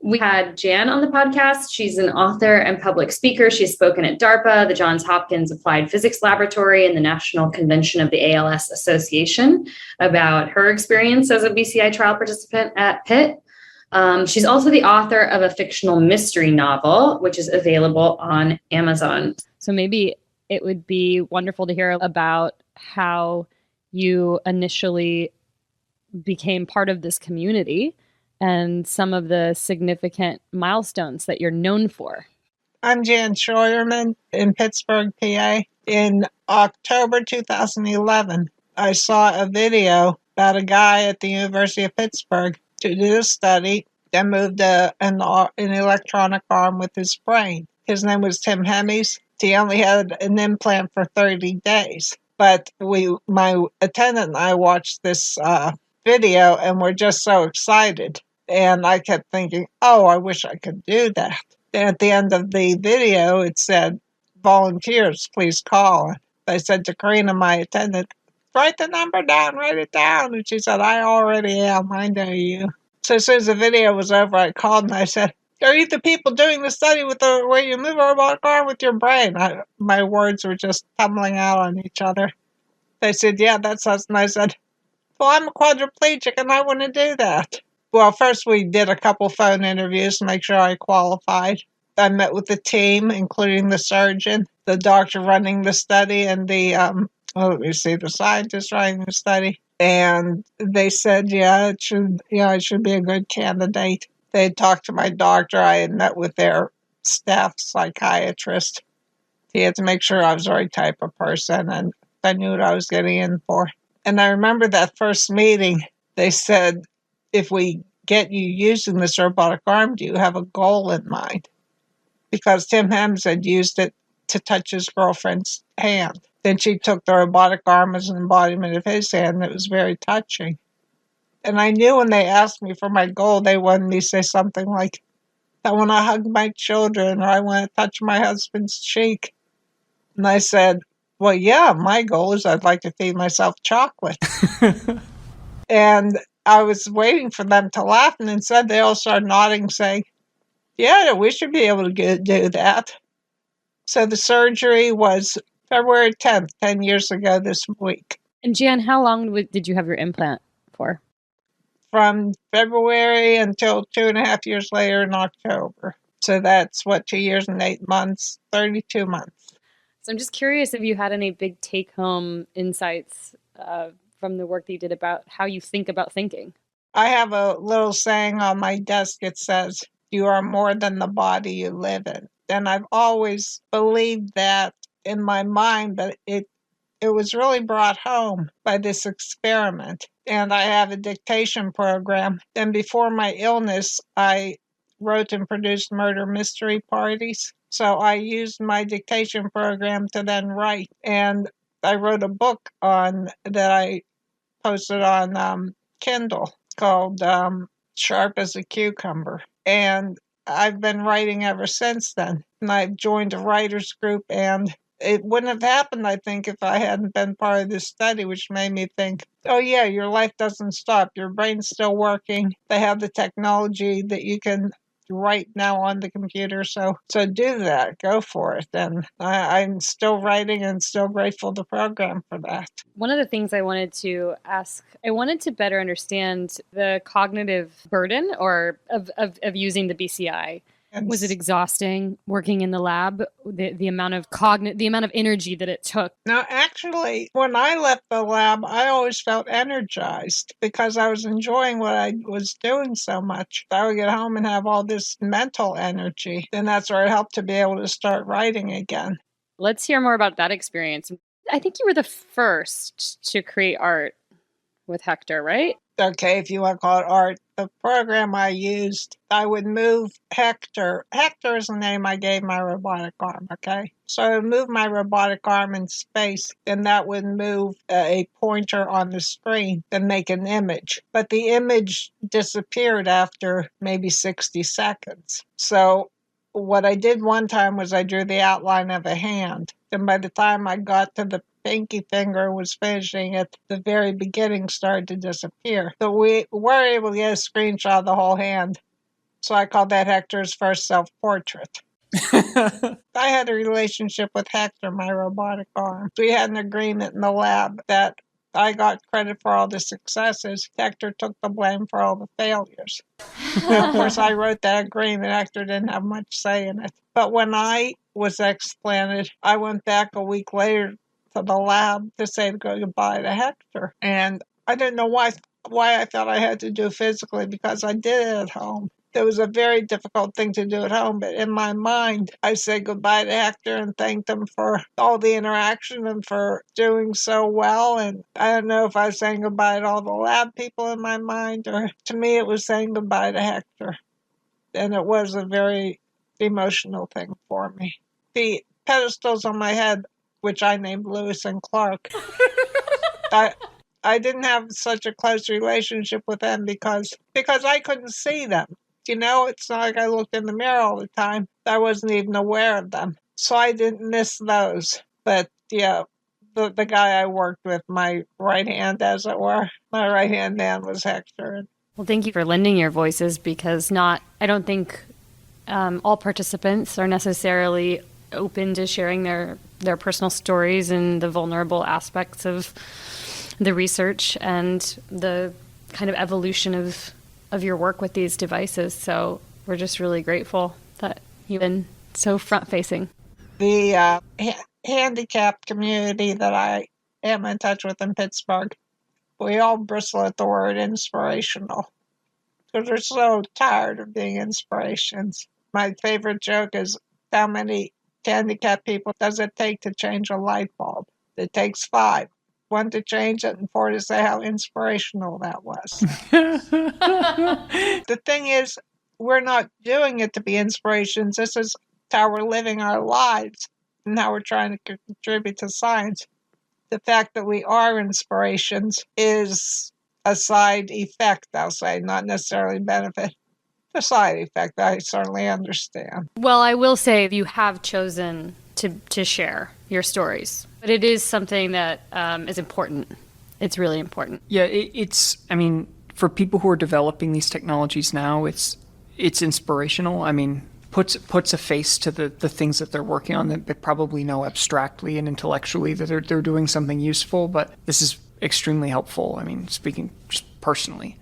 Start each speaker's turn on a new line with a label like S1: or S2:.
S1: We had Jan on the podcast. She's an author and public speaker. She's spoken at DARPA, the Johns Hopkins Applied Physics Laboratory, and the National Convention of the ALS Association about her experience as a BCI trial participant at Pitt. She's also the author of a fictional mystery novel, which is available on Amazon.
S2: So maybe it would be wonderful to hear about how you initially became part of this community and some of the significant milestones that you're known for.
S3: I'm Jan Scheuermann in Pittsburgh, PA. In October 2011, I saw a video about a guy at the University of Pittsburgh who did a study that moved an electronic arm with his brain. His name was Tim Hemmes. He only had an implant for 30 days. But my attendant and I watched this video and were just so excited. And I kept thinking, oh, I wish I could do that. And at the end of the video, it said, volunteers, please call. I said to Karina, my attendant, write the number down, write it down. And she said, I already am, I know you. So as soon as the video was over, I called and I said, are you the people doing the study with the way you move a robotic arm with your brain? My words were just tumbling out on each other. They said, yeah, that's us. And I said, well, I'm a quadriplegic and I want to do that. Well, first we did a couple phone interviews to make sure I qualified. I met with the team, including the surgeon, the doctor running the study, and the scientist running the study. And they said, I should be a good candidate. They had talked to my doctor. I had met with their staff psychiatrist. He had to make sure I was the right type of person, and I knew what I was getting in for. And I remember that first meeting, they said, if we get you using this robotic arm, do you have a goal in mind? Because Tim Hemmes had used it to touch his girlfriend's hand. Then she took the robotic arm as an embodiment of his hand, and it was very touching. And I knew when they asked me for my goal, they wanted me to say something like, I want to hug my children, or I want to touch my husband's cheek. And I said, well, yeah, my goal is I'd like to feed myself chocolate. And I was waiting for them to laugh, and instead they all started nodding, saying, yeah, we should be able to do that. So the surgery was February 10th, 10 years ago this week.
S2: And Jan, how long did you have your implant for?
S3: From February until 2.5 years later in October. So that's 2 years and 8 months, 32 months.
S2: So I'm just curious if you had any big take-home insights from the work that you did about how you think about thinking.
S3: I have a little saying on my desk. It says, you are more than the body you live in. And I've always believed that in my mind, but it was really brought home by this experiment. And I have a dictation program. And before my illness, I wrote and produced murder mystery parties. So I used my dictation program to then write. And I wrote a book that I posted on Kindle called Sharp as a Cucumber. And I've been writing ever since then. And I've joined a writers group, and it wouldn't have happened, I think, if I hadn't been part of this study, which made me think, oh yeah, your life doesn't stop. Your brain's still working. They have the technology that you can write now on the computer. So do that. Go for it. And I'm still writing and still grateful to the program for that.
S2: One of the things I wanted to ask, I wanted to better understand the cognitive burden of using the BCI. Was it exhausting working in the lab? The amount of energy that it took?
S3: No, actually, when I left the lab, I always felt energized because I was enjoying what I was doing so much. I would get home and have all this mental energy, and that's where it helped to be able to start writing again.
S2: Let's hear more about that experience. I think you were the first to create art with Hector, right?
S3: Okay, if you want to call it art. The program I used, I would move Hector. Hector is the name I gave my robotic arm, okay? So I would move my robotic arm in space, and that would move a pointer on the screen and make an image. But the image disappeared after maybe 60 seconds. So what I did one time was I drew the outline of a hand. And by the time I got to the pinky finger was finishing it, the very beginning started to disappear. So we were able to get a screenshot of the whole hand. So I called that Hector's first self-portrait. I had a relationship with Hector, my robotic arm. We had an agreement in the lab that I got credit for all the successes. Hector took the blame for all the failures. And of course, I wrote that agreement. Hector didn't have much say in it. But when I was explanted, I went back a week later to the lab to say goodbye to Hector. And I didn't know why I thought I had to do physically, because I did it at home. It was a very difficult thing to do at home, but in my mind, I said goodbye to Hector and thanked him for all the interaction and for doing so well. And I don't know if I was saying goodbye to all the lab people in my mind, or to me, it was saying goodbye to Hector. And it was a very emotional thing for me. The pedestals on my head, which I named Lewis and Clark, I didn't have such a close relationship with them because I couldn't see them. It's not like I looked in the mirror all the time. I wasn't even aware of them. So I didn't miss those. But yeah, the guy I worked with, my right hand, as it were, my right hand man was Hector.
S2: Well, thank you for lending your voices, because I don't think all participants are necessarily open to sharing their personal stories and the vulnerable aspects of the research and the kind of evolution of your work with these devices. So we're just really grateful that you've been so front-facing.
S3: The handicapped community that I am in touch with in Pittsburgh, we all bristle at the word inspirational, because we're so tired of being inspirations. My favorite joke is, how many handicapped people does it take to change a light bulb? It takes 5. 1 to change it and 4 to say how inspirational that was. The thing is, we're not doing it to be inspirations. This is how we're living our lives and how we're trying to contribute to science. The fact that we are inspirations is a side effect, I'll say, not necessarily benefit. The side effect, I certainly understand.
S2: Well, I will say you have chosen to share your stories, but it is something that is important. It's really important.
S4: Yeah, for people who are developing these technologies now, it's inspirational. Puts a face to the things that they're working on that they probably know abstractly and intellectually that they're doing something useful, but this is extremely helpful. Speaking just personally.